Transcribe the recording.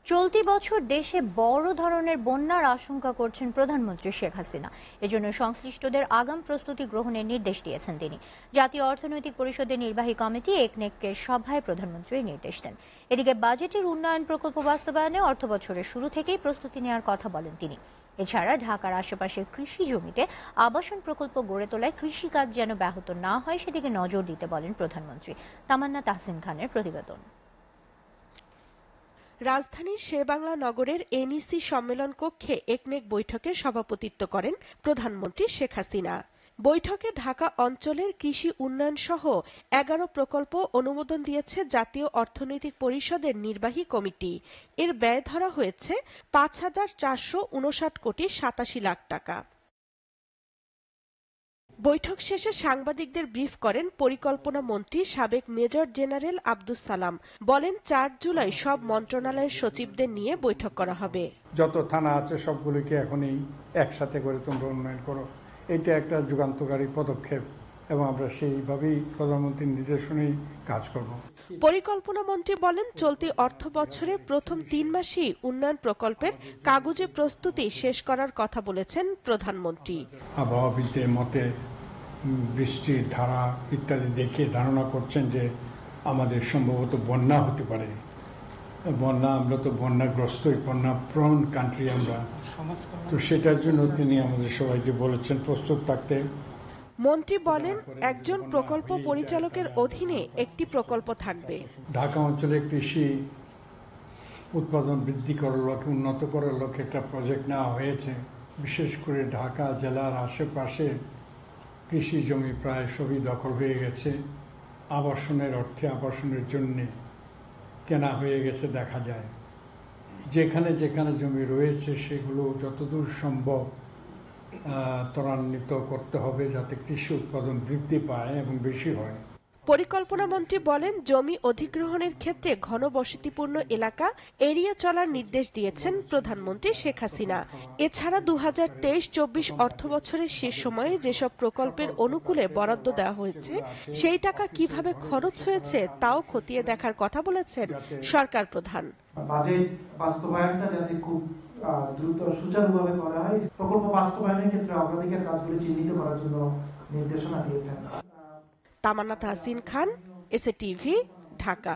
চলতি বছর দেশে বড় ধরনের বন্যার আশঙ্কা করছেন প্রধানমন্ত্রী শেখ হাসিনা। এজন্য সংশ্লিষ্টদের আগাম প্রস্তুতি গ্রহণের নির্দেশ দিয়েছেন তিনি। জাতীয় অর্থনৈতিক পরিষদের নির্বাহী কমিটি একনেকের সভায় প্রধানমন্ত্রী নির্দেশ দেন। এদিকে বাজেটের উন্নয়ন প্রকল্প বাস্তবায়নে অর্থবছরের শুরু থেকেই প্রস্তুতি নেওয়ার কথা বলেন তিনি। এছাড়া ঢাকার আশেপাশের কৃষি জমিতে আবাসন প্রকল্প গড়ে তোলায় কৃষিকাজ যেন ব্যাহত না হয় সেদিকে নজর দিতে বলেন প্রধানমন্ত্রী। তামান্না তাহসিন খানের প্রতিবেদন। রাজধানীর শেরেবাংলা নগরের এনইসি সম্মেলন কক্ষে একনেক বৈঠকে সভাপতিত্ব করেন প্রধানমন্ত্রী শেখ হাসিনা। বৈঠকে ঢাকা অঞ্চলের কৃষি উন্নয়ন সহ 11 প্রকল্প অনুমোদন দিয়েছে জাতীয় অর্থনৈতিক পরিষদের নির্বাহী কমিটি। এর ব্যয় ধরা হয়েছে 5,459 কোটি 87 লাখ টাকা। বৈঠক শেষে সাংবাদিকদের ব্রিফ করেন পরিকল্পনা মন্ত্রী সাবেক মেজর জেনারেল আব্দুস সালাম। বলেন 4 জুলাই সব মন্ত্রণালয়ের সচিবদের নিয়ে বৈঠক করা হবে। যত থানা আছে সবগুলোকে এখনই একসাথে করে তোমরা উন্নয়ন করো, এটা একটা যুগান্তকারী পদক্ষেপ এবং আমরা সেইভাবেই প্রধানমন্ত্রীর নির্দেশনেই কাজ করব। পরিকল্পনা মন্ত্রী বলেন চলতি অর্থ বছরে প্রথম 3 মাসেই উন্নয়ন প্রকল্পের কাগজে প্রস্তুতি শেষ করার কথা বলেছেন প্রধানমন্ত্রী। আবহাওয়াবিদদের মতে বৃষ্টির ধারা ইত্যাদি দেখে ধারণা করছেন যে আমাদের সম্ভবত বন্যা হতে পারে। বন্যা, আমরা তো বন্যাগ্রস্তই, বন্যা প্রণ কান্ট্রি আমরা, তো সেটার জন্য তিনি আমাদের সবাইকে বলেছেন প্রস্তুত থাকতে। মন্ত্রী বলেন একজন প্রকল্প পরিচালকের অধীনে একটি প্রকল্প থাকবে। ঢাকা অঞ্চলে কৃষি উৎপাদন বৃদ্ধি করার লক্ষ্যে, উন্নত করার লক্ষ্যে একটা প্রজেক্ট নেওয়া হয়েছে। বিশেষ করে ঢাকা জেলার আশেপাশে কৃষি জমি প্রায় সবই দখল হয়ে গেছে। আবাসনের অর্থে আবাসনের জন্য কেনা হয়ে গেছে দেখা যায়। যেখানে যেখানে জমি রয়েছে সেগুলো যতদূর সম্ভব ত্বরান্বিত করতে হবে যাতে কৃষি উৎপাদন বৃদ্ধি পায় এবং বেশি হয়। পরিকল্পনা মন্ত্রী বলেন জমি অধিগ্রহণের ক্ষেত্রে ঘনবসতিপূর্ণ এলাকা এড়িয়ে চলার নির্দেশ দিয়েছেন প্রধানমন্ত্রী শেখ হাসিনা। এছাড়া 2023-24 অর্থবছরের শেষ সময়ে যেসব প্রকল্পের অনুকূলে বরাদ্দ দেওয়া হয়েছে সেই টাকা কিভাবে খরচ হয়েছে তাও খতিয়ে দেখার কথা বলেছেন সরকার প্রধান। বাজেট বাস্তবায়নটা যাতে খুব দ্রুত সুচারুভাবে করা হয়, প্রকল্প বাস্তবায়নের ক্ষেত্রে অগ্রাধিকার কাজগুলি চিহ্নিত করার জন্য নির্দেশনা দিয়েছেন। তামান্না তাহসিন খান, এসএ টিভি, ঢাকা।